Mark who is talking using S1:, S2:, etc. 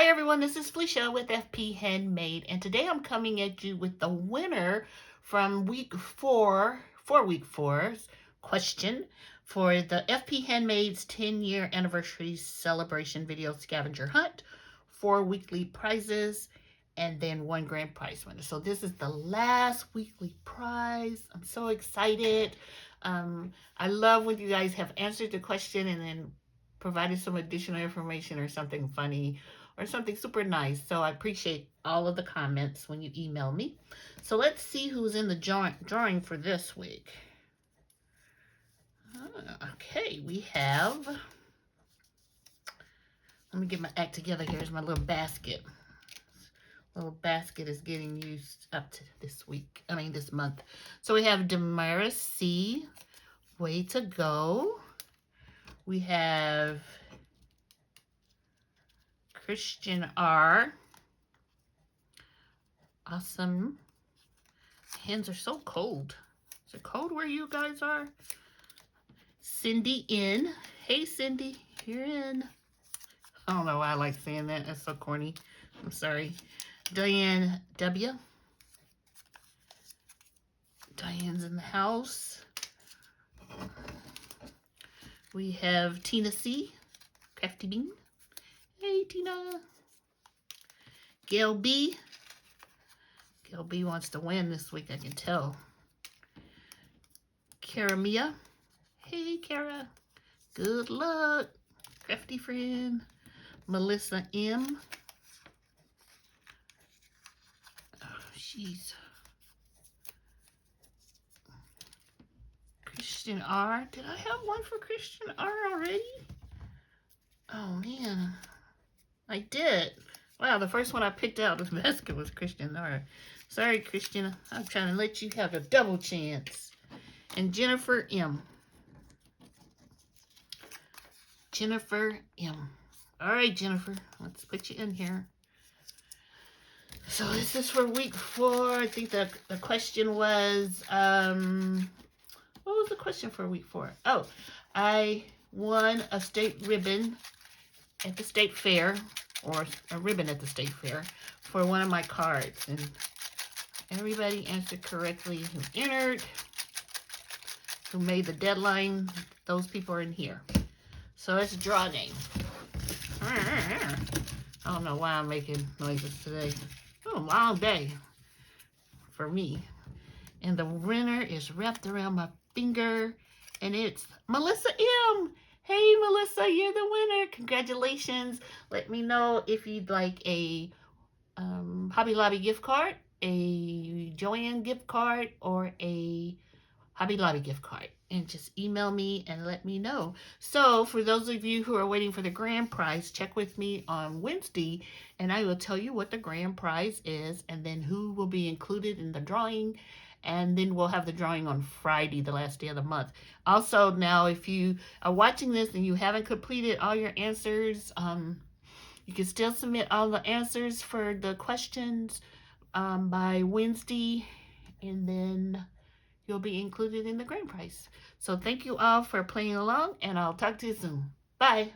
S1: Hi everyone, this is Felicia with FP Handmade, and today I'm coming at you with the winner from week 4's question for the FP Handmade's 10-year anniversary celebration video scavenger hunt, 4 weekly prizes, and then 1 grand prize winner. So this is the last weekly prize. I'm so excited. I love when you guys have answered the question and then provided some additional information or something funny or something super nice. So I appreciate all of the comments when you email me. So let's see who's in the drawing for this week. Okay, we have, let me get my act together. Here's my little basket. Little basket is getting used up to this month. So we have Damaris C, way to go. We have Christian R. Awesome. Hands are so cold. Is it cold where you guys are? Cindy N. Hey Cindy, you're in. I don't know why I like saying that. That's so corny. I'm sorry. Diane W. Diane's in the house. We have Tina C. Crafty Bean. Hey Tina. Gail B. Gail B wants to win this week, I can tell. Kara Mia. Hey Kara. Good luck. Crafty friend. Melissa M. Oh, jeez. Christian R. Did I have one for Christian R already? Oh man. I did. Wow, the first one I picked out of the basket was Christian R. Sorry, Christian. I'm trying to let you have a double chance. And Jennifer M. Jennifer M. All right, Jennifer. Let's put you in here. So this is for week 4. I think the question was, what was the question for week 4? Oh, I won a state ribbon at the state fair, or a ribbon at the state fair, for one of my cards. And everybody answered correctly who entered, who made the deadline. Those people are in here. So let's draw a name. I don't know why I'm making noises today. Oh, long day for me. And the winner is wrapped around my finger, and it's Melissa M. Hey, Melissa, you're the winner. Congratulations. Let me know if you'd like a Hobby Lobby gift card, a Joann gift card, or a Hobby Lobby gift card. And just email me and let me know. So for those of you who are waiting for the grand prize, check with me on Wednesday, and I will tell you what the grand prize is, and then who will be included in the drawing. And then we'll have the drawing on Friday, the last day of the month. Also, now, if you are watching this and you haven't completed all your answers, you can still submit all the answers for the questions by Wednesday, and then you'll be included in the grand prize. So thank you all for playing along, and I'll talk to you soon. Bye.